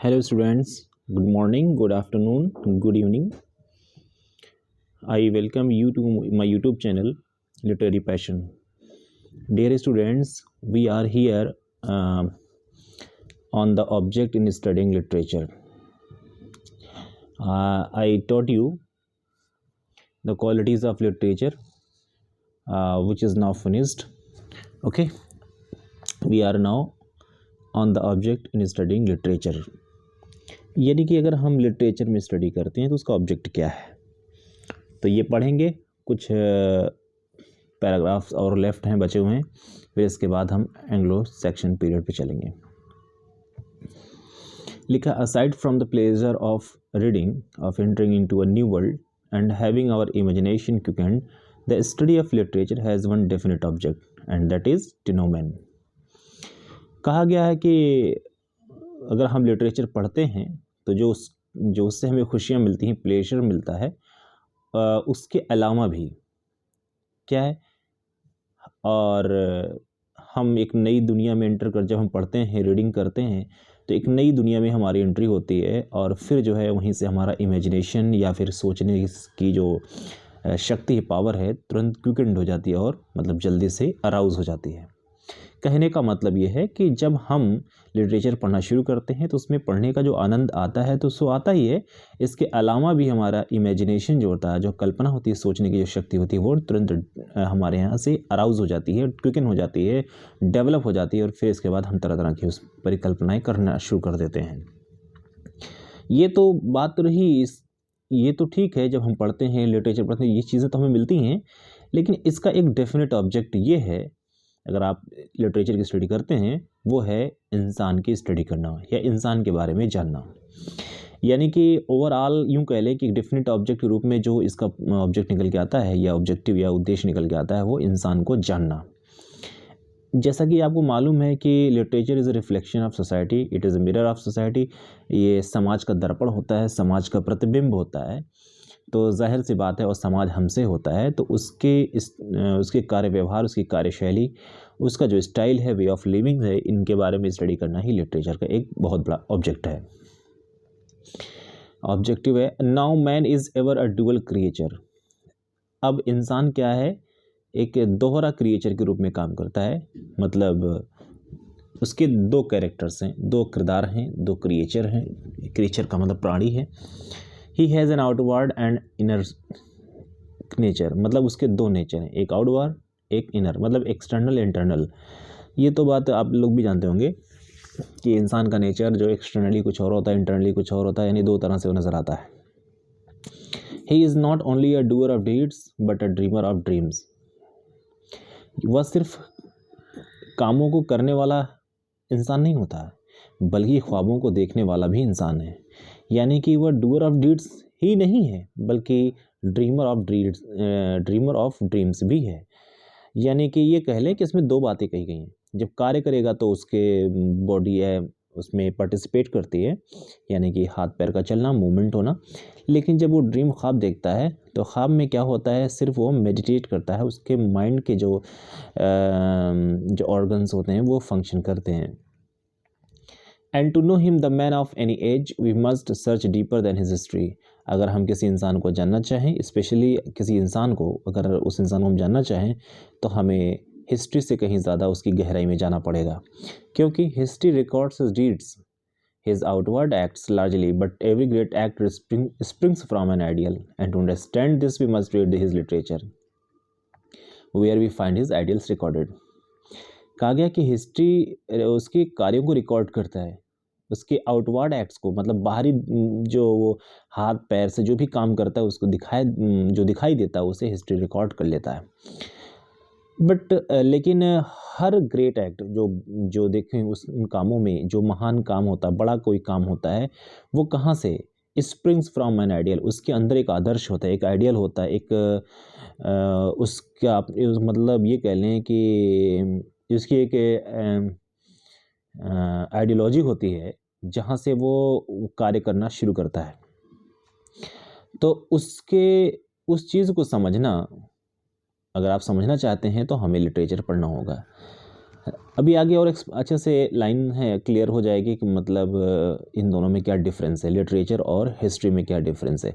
Hello students, good morning, good afternoon, good evening. I welcome you to my YouTube channel Literary Passion. Dear students, we are here on the object in studying literature. I taught you the qualities of literature which is now finished. Okay, we are now on the object in studying literature. यानी कि अगर हम literature में study करते हैं तो उसका object क्या है, तो ये पढ़ेंगे। कुछ पैराग्राफ्स और लेफ्ट हैं बचे हुए हैं, फिर इसके बाद हम एंग्लो सेक्शन पीरियड पे चलेंगे। लिखा, aside from the pleasure of reading, of entering into a new world and having our imagination quickened, the study of literature has one definite object and that is to know man. कहा गया है कि अगर हम literature पढ़ते हैं तो जो उससे हमें खुशियाँ मिलती हैं, प्लेजर मिलता है, उसके अलावा भी क्या है, और हम एक नई दुनिया में एंटर कर, जब हम पढ़ते हैं, रीडिंग करते हैं, तो एक नई दुनिया में हमारी एंट्री होती है और फिर जो है वहीं से हमारा इमेजिनेशन या फिर सोचने की जो शक्ति है, पावर है, तुरंत क्विकेंड हो जाती है और मतलब जल्दी से अराउज हो जाती है। कहने का मतलब ये है कि जब हम लिटरेचर पढ़ना शुरू करते हैं तो उसमें पढ़ने का जो आनंद आता है तो सो आता ही है, इसके अलावा भी हमारा इमेजिनेशन जो होता है, जो कल्पना होती है, सोचने की जो शक्ति होती है, वो तुरंत हमारे यहाँ से अराउज हो जाती है, क्विकन हो जाती है, डेवलप हो जाती है और फिर इसके बाद हम तरह तरह की उस परिकल्पनाएँ करना शुरू कर देते हैं। ये तो बात रही, ये तो ठीक है, जब हम पढ़ते हैं, लिटरेचर पढ़ते हैं, ये चीज़ें तो हमें मिलती हैं, लेकिन इसका एक डेफिनेट ऑब्जेक्ट ये है, अगर आप लिटरेचर की स्टडी करते हैं, वो है इंसान की स्टडी करना या इंसान के बारे में जानना। यानी कि ओवरऑल यूँ कह लें कि डेफिनेट ऑब्जेक्ट के रूप में जो इसका ऑब्जेक्ट निकल के आता है या ऑब्जेक्टिव या उद्देश्य निकल के आता है, वो इंसान को जानना। जैसा कि आपको मालूम है कि literature is a reflection of society, it is a mirror of society. ये समाज का दर्पण होता है, समाज का प्रतिबिंब होता है, तो जाहिर सी बात है, और समाज हमसे होता है, तो उसके कार्य व्यवहार, उसकी कार्यशैली, उसका जो स्टाइल है, वे ऑफ लिविंग है, इनके बारे में स्टडी करना ही लिटरेचर का एक बहुत बड़ा ऑब्जेक्ट है, ऑब्जेक्टिव है। Now man is ever a dual creature. अब इंसान क्या है, एक दोहरा क्रिएचर के रूप में काम करता है, मतलब उसके दो कैरेक्टर्स हैं, दो किरदार हैं, दो क्रिएचर हैं। क्रिएचर का मतलब प्राणी है। He has an outward and inner nature, मतलब उसके दो नेचर हैं, एक आउटवर्ड, एक इनर, मतलब एक्सटर्नल इंटरनल। ये तो बात आप लोग भी जानते होंगे कि इंसान का नेचर जो एक्सटर्नली कुछ और होता है, इंटरनली कुछ और होता है, यानी दो तरह से वो नज़र आता है। He is not only a doer of deeds but a dreamer of dreams. वह सिर्फ कामों को करने वाला इंसान नहीं होता है, बल्कि ख्वाबों को देखने वाला भी इंसान है। यानी कि वह डूअर ऑफ डीड्स ही नहीं है, बल्कि ड्रीमर ऑफ ड्रीम्स भी है। यानी कि ये कह लें कि इसमें दो बातें कही गई हैं। जब कार्य करेगा तो उसके बॉडी है, उसमें पार्टिसिपेट करती है, यानी कि हाथ पैर का चलना, मूवमेंट होना। लेकिन जब वो ड्रीम ख्वाब देखता है तो ख्वाब में क्या होता है, सिर्फ वो मेडिटेट करता है, उसके माइंड के जो ऑर्गन्स होते हैं वो फंक्शन करते हैं। And to know him the man of any age we must search deeper than his history. अगर हम किसी इंसान को जानना चाहें, स्पेशली किसी इंसान को, अगर उस इंसान को हम जानना चाहें, तो हमें हिस्ट्री से कहीं ज़्यादा उसकी गहराई में जाना पड़ेगा, क्योंकि history records his deeds, his outward acts largely, but every great act springs from an ideal, and to understand this we must read his literature, where we find his ideals recorded. कहा गया कि history उसके कार्यों को record करता है, उसके outward acts को, मतलब बाहरी जो वो हाथ पैर से जो भी काम करता है उसको जो दिखाई देता है उसे हिस्ट्री रिकॉर्ड कर लेता है। बट लेकिन हर ग्रेट एक्ट जो देखें उन कामों में, जो महान काम होता है, बड़ा कोई काम होता है, वो कहाँ से, स्प्रिंग्स फ्रॉम एन आइडियल, उसके अंदर एक आदर्श होता है, एक आइडियल होता है, एक उसका मतलब ये कह लें कि उसकी एक आइडियोलॉजी होती है जहाँ से वो कार्य करना शुरू करता है। तो उस चीज़ को समझना, अगर आप समझना चाहते हैं तो हमें लिटरेचर पढ़ना होगा। अभी आगे और अच्छे से लाइन है क्लियर हो जाएगी कि मतलब इन दोनों में क्या डिफरेंस है, लिटरेचर और हिस्ट्री में क्या डिफरेंस है।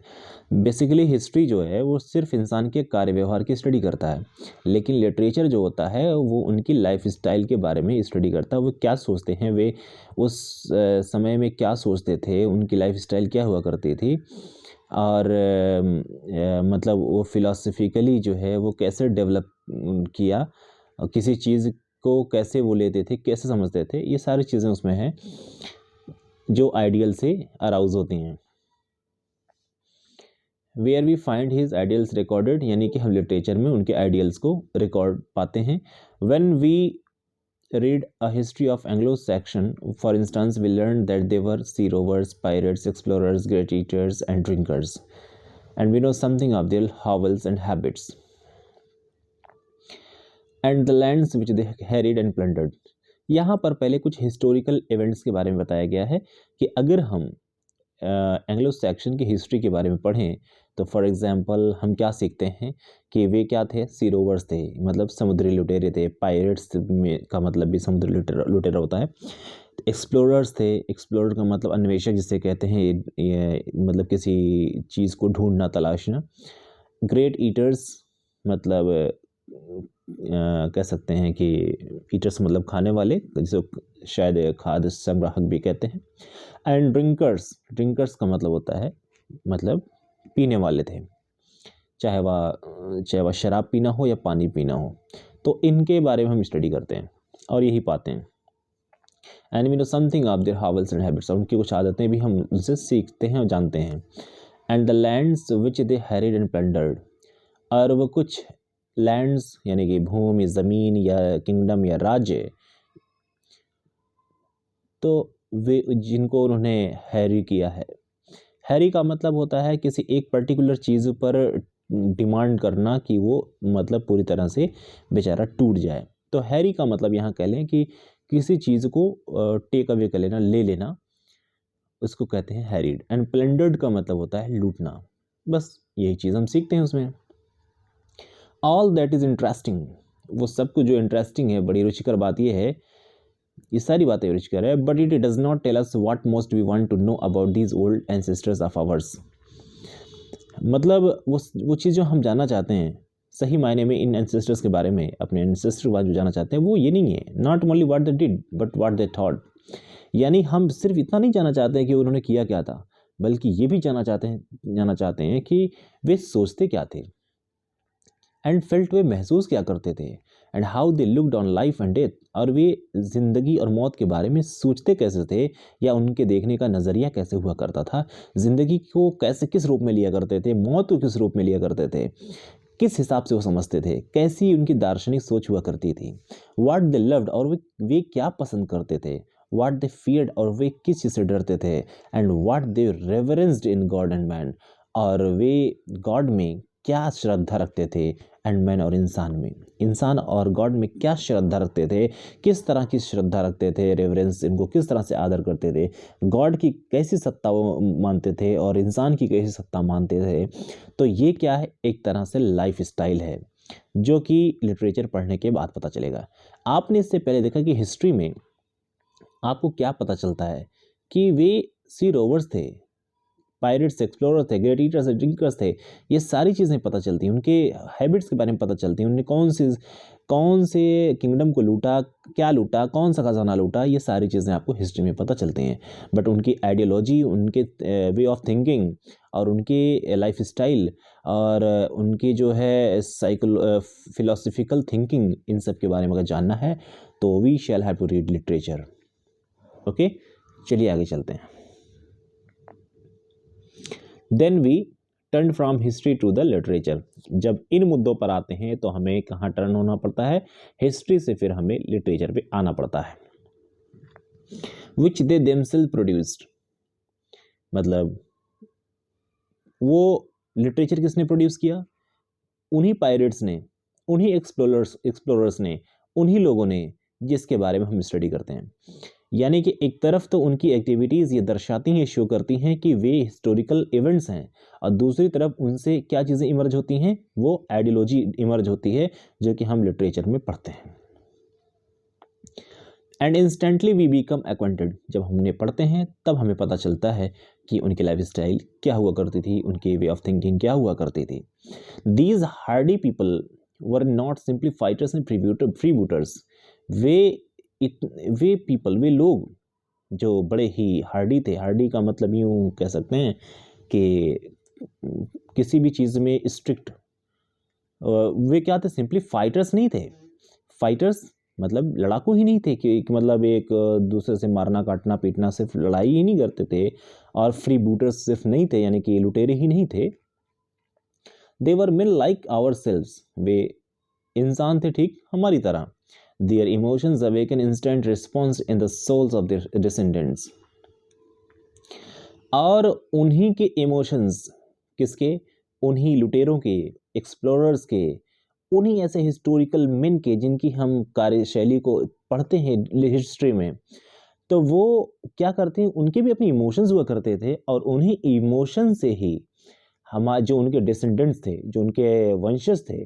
बेसिकली हिस्ट्री जो है वो सिर्फ इंसान के कार्य व्यवहार की स्टडी करता है, लेकिन लिटरेचर जो होता है वो उनकी लाइफ स्टाइल के बारे में स्टडी करता है। वो क्या सोचते हैं, वे उस समय में क्या सोचते थे, उनकी लाइफ स्टाइल क्या हुआ करती थी, और मतलब वो फिलोसफिकली जो है वो कैसे डेवलप किया, और किसी चीज़ को कैसे वो लेते थे, कैसे समझते थे, ये सारी चीज़ें उसमें हैं जो आइडियल से अराउज होती हैं। Where we find his ideals recorded, यानी कि हम लिटरेचर में उनके आइडियल्स को रिकॉर्ड पाते हैं। When we read a history of Anglo Saxon, for instance we learn that they were sea rovers, pirates, explorers, great eaters and drinkers, and we know something of their hovels and habits and the lands which they harried and plundered. यहाँ पर पहले कुछ historical events के बारे में बताया गया है कि अगर हम एंग्लो सैक्सन की हिस्ट्री के बारे में पढ़ें तो फॉर एग्जांपल हम क्या सीखते हैं कि वे क्या थे, सी रोवर्स थे, मतलब समुद्री लुटेरे थे। पायरेट्स में का मतलब भी समुद्री लुटेरा होता है। एक्सप्लोरर्स थे, एक्सप्लोरर का मतलब अन्वेषक जिसे कहते हैं, ये मतलब किसी चीज़ को ढूंढना, तलाशना। ग्रेट ईटर्स मतलब कह सकते हैं कि ईटर्स मतलब खाने वाले, जिसे शायद खाद्य संग्राहक भी कहते हैं। एंड ड्रिंकर्स, ड्रिंकर्स का मतलब होता है मतलब पीने वाले थे, चाहे वह शराब पीना हो या पानी पीना हो। तो इनके बारे में हम स्टडी करते हैं और यही पाते हैं। And we know something of their hovels and habits, उनकी कुछ आदतें भी हम उनसे सीखते हैं और जानते हैं। And the lands which they harried and plundered, और वो कुछ लैंड्स यानी कि भूमि, ज़मीन या किंगडम या राज्य, तो वे जिनको उन्होंने हैरी किया है। हैरी का मतलब होता है किसी एक पर्टिकुलर चीज़ पर डिमांड करना कि वो मतलब पूरी तरह से बेचारा टूट जाए। तो हैरी का मतलब यहाँ कह लें कि किसी चीज़ को टेक अवे कर लेना, ले लेना, उसको कहते हैं हैरिड। एंड प्लंडर्ड का मतलब होता है लूटना। बस यही चीज़ हम सीखते हैं उसमें। ऑल दैट इज़ इंटरेस्टिंग, वो सब कुछ जो इंटरेस्टिंग है, बड़ी रुचिकर बात यह है, ये सारी बातें रुचिकर है, but it does not tell us what most we want to know about these old ancestors of ours. मतलब वो चीज़ जो हम जानना चाहते हैं सही मायने में इन एंसेस्टर्स के बारे में, अपने एंसेस्टर के बारे में जानना चाहते हैं, वो ये नहीं है, not only what they did but what they thought. यानी हम सिर्फ इतना नहीं जानना चाहते हैं कि उन्होंने किया क्या था, बल्कि ये भी जानना चाहते हैं कि वे सोचते क्या थे, एंड फेल्ट, वे महसूस क्या करते थे, and how they looked on life and death, और वे ज़िंदगी और मौत के बारे में सोचते कैसे थे, या उनके देखने का नज़रिया कैसे हुआ करता था, ज़िंदगी को कैसे, किस रूप में लिया करते थे, मौत को किस रूप में लिया करते थे, किस हिसाब से वो समझते थे, कैसी उनकी दार्शनिक सोच हुआ करती थी। व्हाट दे लव्ड, और वे क्या पसंद करते थे। व्हाट दे फियर्ड, और वे किस चीज़ से डरते थे। And what they reverenced in God and man, और वे गॉड में क्या श्रद्धा रखते थे, एंड मैन, और इंसान में, इंसान और गॉड में क्या श्रद्धा रखते थे, किस तरह की श्रद्धा रखते थे, रेवरेंस, इनको किस तरह से आदर करते थे, गॉड की कैसी सत्ता वो मानते थे और इंसान की कैसी सत्ता मानते थे। तो ये क्या है, एक तरह से लाइफ स्टाइल है, जो कि लिटरेचर पढ़ने के बाद पता चलेगा। आपने इससे पहले देखा कि हिस्ट्री में आपको क्या पता चलता है कि वे सी रोवर्स थे, पायरेट्स, एक्सप्लोरर थे, ग्रेट ईटर्स, ड्रिंकर्स थे। ये सारी चीज़ें पता चलती हैं, उनके हैबिट्स के बारे में पता चलती हैं, उन्होंने कौन से किंगडम को लूटा, क्या लूटा, कौन सा खजाना लूटा, ये सारी चीज़ें आपको हिस्ट्री में पता चलती हैं। बट उनकी आइडियोलॉजी, उनके वे ऑफ थिंकिंग, और उनकी लाइफ स्टाइल, और उनकी जो है फिलोसफिकल थिंकिंग, इन सब के बारे में अगर जानना है तो we shall have to read literature. Okay, चलिए आगे चलते हैं। Then we turn from history to the literature. जब इन मुद्दों पर आते हैं तो हमें कहाँ टर्न होना पड़ता है, हिस्ट्री से फिर हमें लिटरेचर पे आना पड़ता है। विच दे देमसेल्फ प्रोड्यूस्ड, मतलब वो लिटरेचर किसने प्रोड्यूस किया, उन्हीं पायरेट्स ने, उन्हीं एक्सप्लोरर्स ने, उन्हीं लोगों ने जिसके बारे में हम स्टडी करते हैं। यानी कि एक तरफ तो उनकी एक्टिविटीज़ ये दर्शाती हैं, शो करती हैं कि वे हिस्टोरिकल इवेंट्स हैं, और दूसरी तरफ उनसे क्या चीज़ें इमर्ज होती हैं, वो आइडियोलॉजी इमर्ज होती है, जो कि हम लिटरेचर में पढ़ते हैं। And instantly we become acquainted, जब हम उन्हें पढ़ते हैं तब हमें पता चलता है कि उनकी लाइफ स्टाइल क्या हुआ करती थी, उनकी वे ऑफ थिंकिंग क्या हुआ करती थी। These hardy people were not simply fighters and freebooters. वे वे पीपल, वे लोग जो बड़े ही हार्डी थे, हार्डी का मतलब यूँ कह सकते हैं कि किसी भी चीज़ में स्ट्रिक्ट, वे क्या थे, सिंपली फाइटर्स नहीं थे। फाइटर्स मतलब लड़ाकू ही नहीं थे कि मतलब एक दूसरे से मारना काटना पीटना, सिर्फ लड़ाई ही नहीं करते थे। और फ्री बूटर्स सिर्फ नहीं थे, यानी कि लुटेरे ही नहीं थे। They were men like our selves, वे इंसान थे ठीक हमारी तरह। Their emotions awaken instant response in the souls of their descendants. और उन्हीं के इमोशंस, किसके, उन्हीं लुटेरों के, एक्सप्लोरर्स के, उन्हीं ऐसे हिस्टोरिकल मेन के जिनकी हम कार्यशैली को पढ़ते हैं हिस्ट्री में, तो वो क्या करते हैं, उनके भी अपने इमोशंस हुआ करते थे। और उन्हीं इमोशन से ही हमारे जो उनके डिसेंडेंट्स थे, जो उनके वंशज थे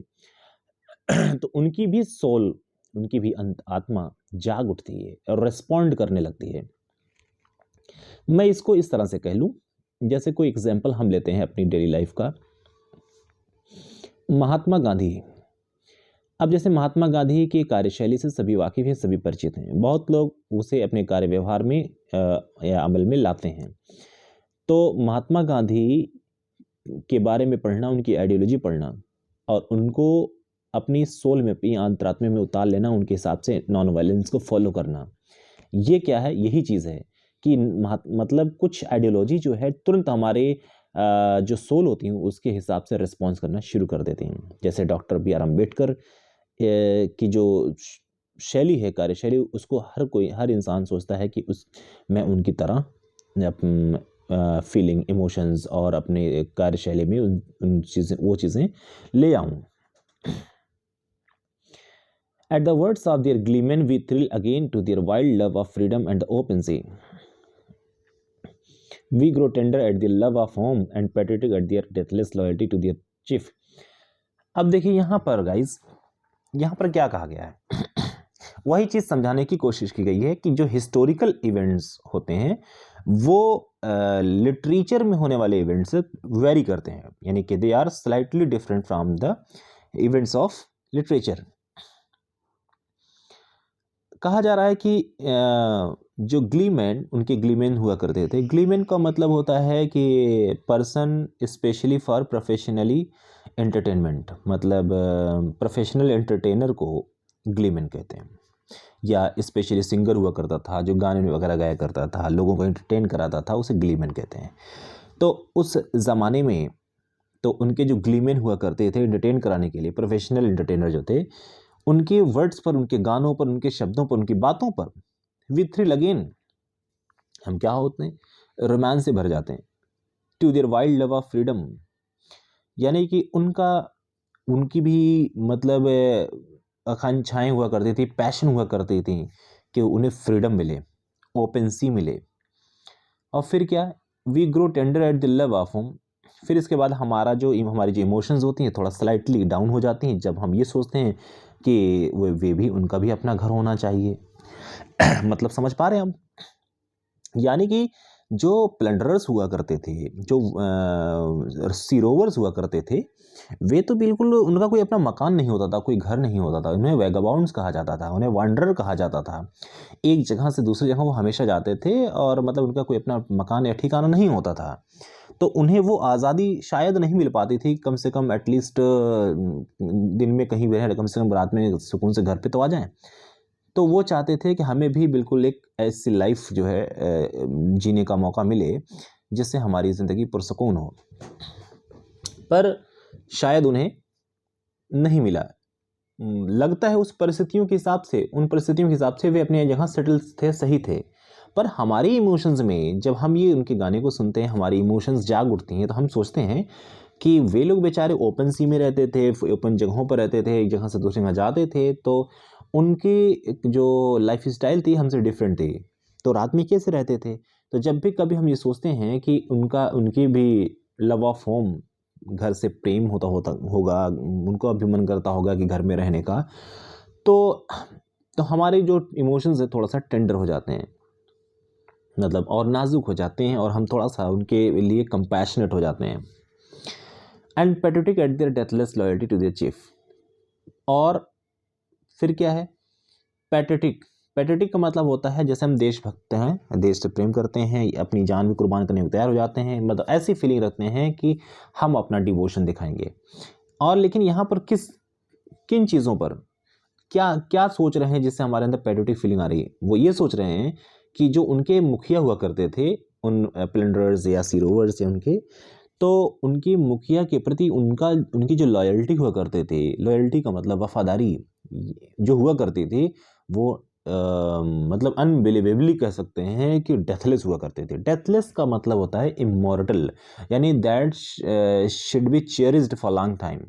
तो उनकी भी सोल, उनकी भी आत्मा जाग उठती है और रिस्पॉन्ड करने लगती है। मैं इसको इस तरह से कह लूँ, जैसे कोई एग्जाम्पल हम लेते हैं अपनी डेली लाइफ का, महात्मा गांधी। अब जैसे महात्मा गांधी की कार्यशैली से सभी वाकिफ हैं, सभी परिचित हैं, बहुत लोग उसे अपने कार्य व्यवहार में या अमल में लाते हैं। तो महात्मा गांधी के बारे में पढ़ना, उनकी आइडियोलॉजी पढ़ना और उनको अपनी सोल में, अपनी अंतरात्मा में उतार लेना, उनके हिसाब से नॉन वायलेंस को फॉलो करना, ये क्या है, यही चीज़ है कि मतलब कुछ आइडियोलॉजी जो है तुरंत हमारे जो सोल होती हैं उसके हिसाब से रिस्पॉन्स करना शुरू कर देती हैं। जैसे डॉक्टर B.R. अम्बेडकर की जो शैली है, कार्यशैली, उसको हर इंसान सोचता है कि मैं उनकी तरह फीलिंग, इमोशंस और अपने कार्यशैली में वो चीज़ें ले आऊँ। At the words of their gleemen, we thrill again to their wild love of freedom and the open sea. We grow tender at their love of home and patriotic at their deathless loyalty to their chief. अब देखिए यहाँ पर guys, यहाँ पर क्या कहा गया है वही चीज़ समझाने की कोशिश की गई है कि जो हिस्टोरिकल इवेंट्स होते हैं वो लिटरेचर में होने वाले इवेंट्स से वेरी करते हैं, यानी कि they are slightly different from the events of literature. कहा जा रहा है कि जो ग्लीमैन, उनके ग्लीमैन हुआ करते थे। ग्लीमैन का मतलब होता है कि person specially for professionally entertainment, मतलब प्रोफेशनल एंटरटेनर को ग्लीमैन कहते हैं। या स्पेशली सिंगर हुआ करता था जो गाने वगैरह गाया करता था, लोगों को एंटरटेन कराता था, उसे ग्लीमैन कहते हैं। तो उस ज़माने में तो उनके जो ग्लीमैन हुआ करते थे एंटरटेन कराने के लिए, प्रोफेशनल एंटरटेनर जो थे, उनके वर्ड्स पर, उनके गानों पर, उनके शब्दों पर, उनकी बातों पर वी थ्रिल अगेन, हम क्या होते हैं, रोमांस से भर जाते हैं। To their wild love of freedom, यानी कि उनकी भी मतलब आकांक्षाएं हुआ करती थी, पैशन हुआ करती थी कि उन्हें फ्रीडम मिले, ओपन सी मिले। और फिर क्या, we grow tender at the love of home. फिर इसके बाद हमारी जो इमोशंस होती हैं थोड़ा स्लाइटली डाउन हो जाती हैं जब हम ये सोचते हैं कि वे भी, उनका भी अपना घर होना चाहिए मतलब समझ पा रहे हैं हम। यानी कि जो प्लंडरर्स हुआ करते थे, जो सी रोवर्स हुआ करते थे, वे तो बिल्कुल, उनका कोई अपना मकान नहीं होता था, कोई घर नहीं होता था, उन्हें वैगाबाउंड्स कहा जाता था, उन्हें वांडरर कहा जाता था। एक जगह से दूसरी जगह वो हमेशा जाते थे और मतलब उनका कोई अपना मकान या ठिकाना नहीं होता था, तो उन्हें वो आज़ादी शायद नहीं मिल पाती थी, कम से कम एटलीस्ट दिन में कहीं भी रहे, कम से कम रात में सुकून से घर पे तो आ जाएं। तो वो चाहते थे कि हमें भी बिल्कुल एक ऐसी लाइफ जो है जीने का मौका मिले जिससे हमारी ज़िंदगी पुरसकून हो, पर शायद उन्हें नहीं मिला। लगता है उस परिस्थितियों के हिसाब से, उन परिस्थितियों के हिसाब से वे अपनी जगह सेटल थे, सही थे। पर हमारी इमोशंस में जब हम ये उनके गाने को सुनते हैं, हमारी इमोशंस जाग उठती हैं, तो हम सोचते हैं कि वे लोग बेचारे ओपन सी में रहते थे, ओपन जगहों पर रहते थे, एक जगह से दूसरी जगह जाते थे, तो उनकी जो लाइफ स्टाइल थी हमसे डिफरेंट थी, तो रात में कैसे रहते थे। तो जब भी कभी हम ये सोचते हैं कि उनकी भी लव ऑफ होम, घर से प्रेम होगा, उनको अभी मन करता होगा कि घर में रहने का, तो तो हमारे जो इमोशंस है थोड़ा सा टेंडर हो जाते हैं, मतलब और नाजुक हो जाते हैं, और हम थोड़ा सा उनके लिए कंपैशनेट हो जाते हैं। And patriotic at their deathless loyalty to their chief. और फिर क्या है पैट्रियोटिक? पैट्रियोटिक का मतलब होता है जैसे हम देशभक्त हैं, देश से प्रेम करते हैं, अपनी जान भी कुर्बान करने को तैयार हो जाते हैं, मतलब ऐसी फीलिंग रखते हैं कि हम अपना डिवोशन दिखाएंगे। और लेकिन यहाँ पर किन चीज़ों पर क्या क्या सोच रहे हैं जिससे हमारे अंदर पैट्रियोटिक फीलिंग आ रही है? वो ये सोच रहे हैं कि जो उनके मुखिया हुआ करते थे, उन प्लेंडर्स या सीरोवर्स या उनके, तो उनकी मुखिया के प्रति उनकी जो लॉयल्टी हुआ करते थे, लॉयल्टी का मतलब वफादारी जो हुआ करती थी, वो मतलब अनबिलीवेबली कह सकते हैं कि डेथलेस हुआ करते थे। डेथलेस का मतलब होता है इमॉर्टल, यानी that should be cherished for long time.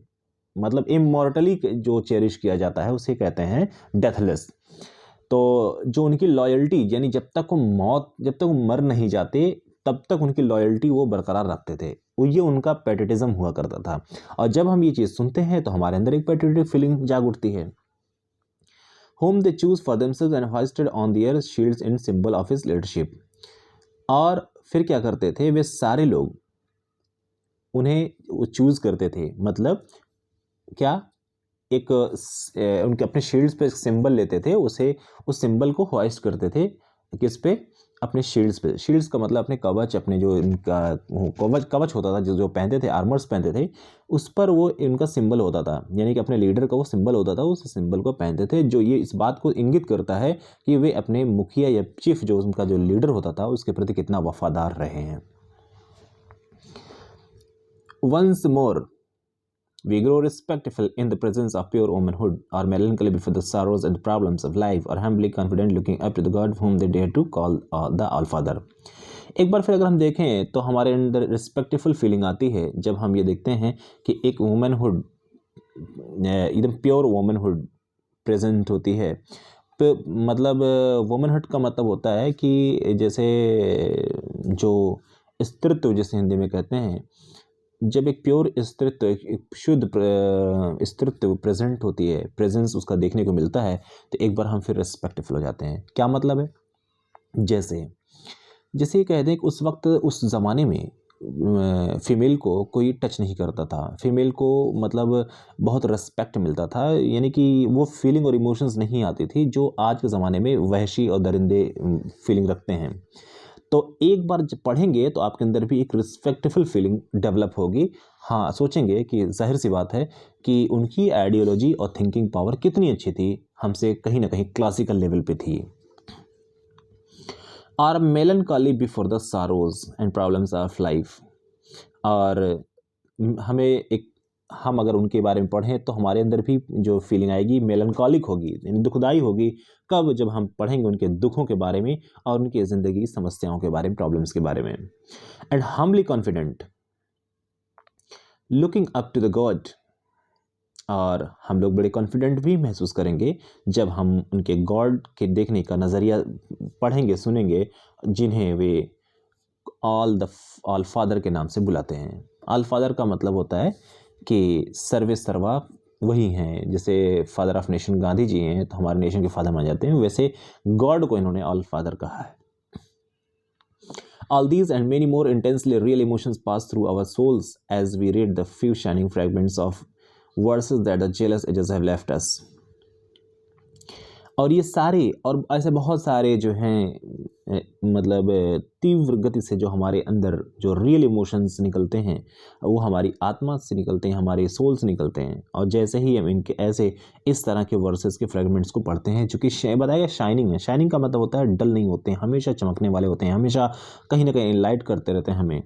मतलब इमॉर्टली जो चेरिश किया जाता है उसे कहते हैं डेथलेस। तो जो उनकी लॉयल्टी, यानी जब तक वो मर नहीं जाते तब तक उनकी लॉयल्टी वो बरकरार रखते थे, वो ये उनका पैट्रियटिज्म हुआ करता था। और जब हम ये चीज़ सुनते हैं तो हमारे अंदर एक पैट्रियोटिक फीलिंग जाग उठती है। whom they choose for themselves and hoisted on their shields in symbol of his leadership। और फिर क्या करते थे वे सारे लोग, उन्हें चूज करते थे, मतलब क्या, एक उनके अपने शील्ड्स पे सिंबल लेते थे, उसे उस सिंबल को होइस्ट करते थे किस पे, अपने शील्ड्स पे। शील्ड्स का मतलब अपने कवच, अपने जो इनका कवच होता था, जो पहनते थे, आर्मर्स पहनते थे, उस पर वो इनका सिंबल होता था, यानी कि अपने लीडर का वो सिंबल होता था, उस सिंबल को पहनते थे, जो ये इस बात को इंगित करता है कि वे अपने मुखिया या चीफ, जो उनका जो लीडर होता था, उसके प्रति कितना वफादार रहे हैं। Once more we grow respectful in the presence of pure womanhood, or melancholy before the sorrows and problems of life, or humbly confident looking up to the God whom they dare to call the All-Father। एक बार फिर अगर हम देखें तो हमारे अंदर respectful feeling आती है जब हम ये देखते हैं कि एक वुमेनहुड, एकदम प्योर वुमेनहुड प्रेजेंट होती है। मतलब वुमेनहुड का मतलब होता है कि जैसे जो स्त्रीत्व जिसे हिंदी में कहते हैं, जब एक प्योर स्त्रीत्व, एक शुद्ध स्त्रीत्व प्रेजेंट होती है, प्रेजेंस उसका देखने को मिलता है, तो एक बार हम फिर रिस्पेक्टफुल हो जाते हैं। क्या मतलब है? जैसे ये कह दें कि उस वक्त, उस ज़माने में फीमेल को कोई टच नहीं करता था, फीमेल को मतलब बहुत रिस्पेक्ट मिलता था, यानी कि वो फीलिंग और इमोशंस नहीं आती थी जो आज के ज़माने में वहशी और दरिंदे फीलिंग रखते हैं। तो एक बार जब पढ़ेंगे तो आपके अंदर भी एक रिस्पेक्टफुल फीलिंग डेवलप होगी। हाँ, सोचेंगे कि जाहिर सी बात है कि उनकी आइडियोलॉजी और थिंकिंग पावर कितनी अच्छी थी, हमसे कहीं ना कहीं क्लासिकल लेवल पे थी। Are melancholy before the sorrows and problems of life. और हम अगर उनके बारे में पढ़ें तो हमारे अंदर भी जो फीलिंग आएगी मेलनकॉलिक होगी, यानी दुखदाई होगी। कब? जब हम पढ़ेंगे उनके दुखों के बारे में और उनकी ज़िंदगी की समस्याओं के बारे में, प्रॉब्लम्स के बारे में। And humbly confident looking up to the god. और हम लोग बड़े कॉन्फिडेंट भी महसूस करेंगे जब हम उनके गॉड के देखने का नज़रिया पढ़ेंगे, सुनेंगे, जिन्हें वे ऑल फादर के नाम से बुलाते हैं। ऑल फादर का मतलब होता है कि सर्वे सर्वा वही हैं। जैसे father of nation Gandhi ji हैं तो हमारे नेशन के फादर माने जाते हैं, वैसे गॉड को इन्होंने ऑल फादर कहा है। All these and many more intensely real emotions pass through our souls as we read the few shining fragments of verses that the jealous ages have left us। और ये सारे और ऐसे बहुत सारे जो हैं मतलब तीव्र गति से जो हमारे अंदर जो रियल इमोशंस निकलते हैं वो हमारी आत्मा से निकलते हैं, हमारे सोल से निकलते हैं। और जैसे ही हम इनके ऐसे इस तरह के वर्सेस के फ्रेगमेंट्स को पढ़ते हैं, जो कि बताया शाइनिंग है, शाइनिंग का मतलब होता है डल नहीं होते हैं, हमेशा चमकने वाले होते हैं, हमेशा कहीं ना कहीं लाइट करते रहते हैं हमें,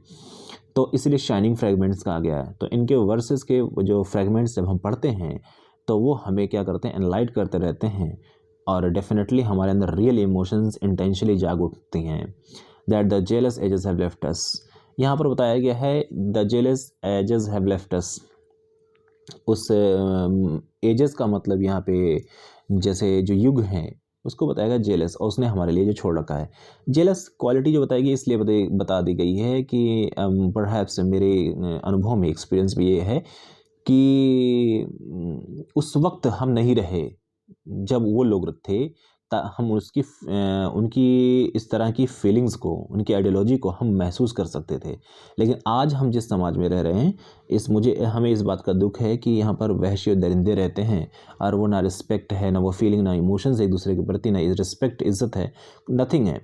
तो इसलिए शाइनिंग फ्रेगमेंट्स कहा गया है। तो इनके वर्सेस के जो फ्रेगमेंट्स जब हम पढ़ते हैं तो वो हमें क्या करते हैं, एनलाइट करते रहते हैं और डेफिनेटली हमारे अंदर रियल इमोशंस इंटेंशनली जाग उठती हैं। That the jealous ages have left us. यहाँ पर बताया गया है the jealous ages have left us. उस एजेस का मतलब यहाँ पे जैसे जो युग हैं उसको बताएगा जेलस, और उसने हमारे लिए जो छोड़ रखा है। जेलस क्वालिटी जो बताएगी इसलिए बता दी गई है कि परहैप्स मेरे अनुभव में, एक्सपीरियंस भी ये है कि उस वक्त हम नहीं रहे जब वो लोग थे हम उनकी इस तरह की फीलिंग्स को, उनकी आइडियोलॉजी को हम महसूस कर सकते थे। लेकिन आज हम जिस समाज में रह रहे हैं, हमें इस बात का दुख है कि यहाँ पर वहशी और दरिंदे रहते हैं, और वो ना रिस्पेक्ट है, ना वो फीलिंग, ना इमोशंस एक दूसरे के प्रति, ना रिस्पेक्ट, इज्जत है, नथिंग है।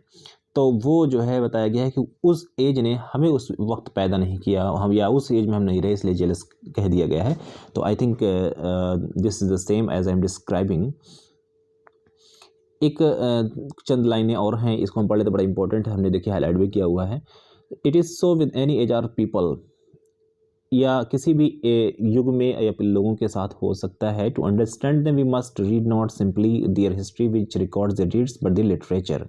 तो वो जो है बताया गया है कि उस एज ने हमें उस वक्त पैदा नहीं किया, हम या उस एज में हम नहीं रहे, इसलिए जेलस कह दिया गया है। तो I think this is the same as I am describing. एक चंद लाइनें और हैं, इसको हम पढ़ लेते, बड़ा इंपॉर्टेंट है, हमने देखिए हाईलाइट भी किया हुआ है। It is so with any age or people, या किसी भी युग में या लोगों के साथ हो सकता है। To understand them we must read not simply their history which records their deeds, but the literature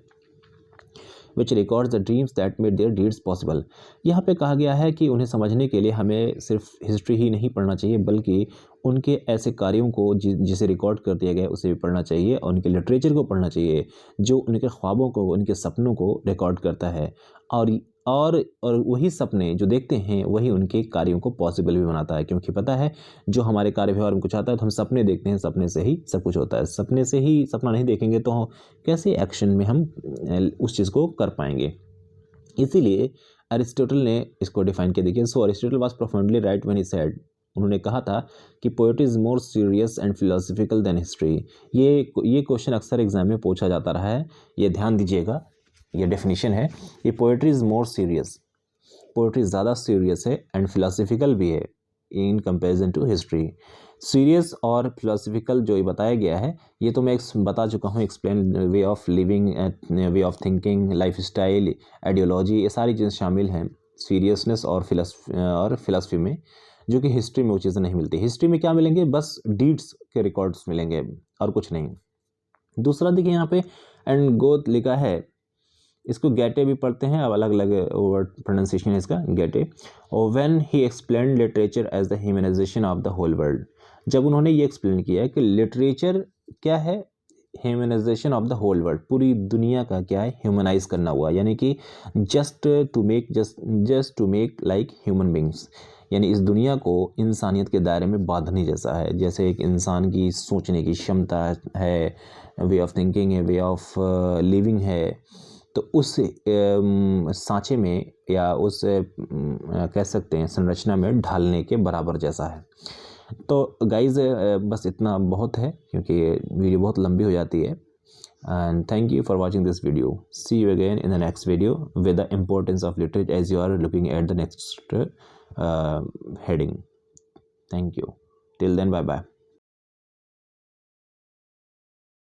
which records the dreams that made their deeds possible. यहाँ पे कहा गया है कि उन्हें समझने के लिए हमें सिर्फ हिस्ट्री ही नहीं पढ़ना चाहिए, बल्कि उनके ऐसे कार्यों को जिसे रिकॉर्ड कर दिया गया है उसे भी पढ़ना चाहिए, और उनके लिटरेचर को पढ़ना चाहिए जो उनके ख्वाबों को, उनके सपनों को रिकॉर्ड करता है। और वही सपने जो देखते हैं वही उनके कार्यों को पॉसिबल भी बनाता है, क्योंकि पता है जो हमारे कार्य व्यवहार में कुछ आता है तो हम सपने देखते हैं, सपने से ही सब कुछ होता है। सपने से ही सपना नहीं देखेंगे तो कैसे एक्शन में हम उस चीज़ को कर पाएंगे। इसीलिए अरिस्टोटल ने इसको डिफाइन किया। देखिए, so Aristotle was profoundly right when he said, उन्होंने कहा था कि poetry is more serious and philosophical than history. ये क्वेश्चन अक्सर एग्जाम में पूछा जाता रहा है, ये ध्यान दीजिएगा, ये डेफिनेशन है। ये poetry is more serious, poetry ज़्यादा सीरियस है, एंड फिलोसफिकल भी है in comparison to history. Serious और फिलोसफिकल जो ये बताया गया है, ये तो मैं बता चुका हूँ, explain way of living, way of thinking, life style, ideology, ये सारी चीज़ें शामिल हैं सीरियसनेस और फिलोसफी में, जो कि हिस्ट्री में वो चीज़ें नहीं मिलती। हिस्ट्री में क्या मिलेंगे, बस डीड्स के रिकॉर्ड्स मिलेंगे और कुछ नहीं। दूसरा देखिए यहाँ पे एंड गोथ लिखा है, इसको गैटे भी पढ़ते हैं, अब अलग अलग वर्ड प्रोनाउंसिएशन है इसका, गैटे। और when he explain literature as the humanisation of the whole world, जब उन्होंने ये एक्सप्लेन किया कि लिटरेचर क्या है, humanisation of the whole world, पूरी दुनिया का क्या है, ह्यूमनाइज करना हुआ, यानी कि just to make like human beings, यानी इस दुनिया को इंसानियत के दायरे में बांधने जैसा है। जैसे एक इंसान की सोचने की क्षमता है, वे ऑफ थिंकिंग है, वे ऑफ लिविंग है, तो उस सांचे में या उस कह सकते हैं संरचना में ढालने के बराबर जैसा है। तो गाइज़ बस इतना बहुत है, क्योंकि वीडियो बहुत लंबी हो जाती है। And thank you for watching this video. See you again in the next video with the importance of literature as you are looking at the next heading. Thank you, till then, bye bye.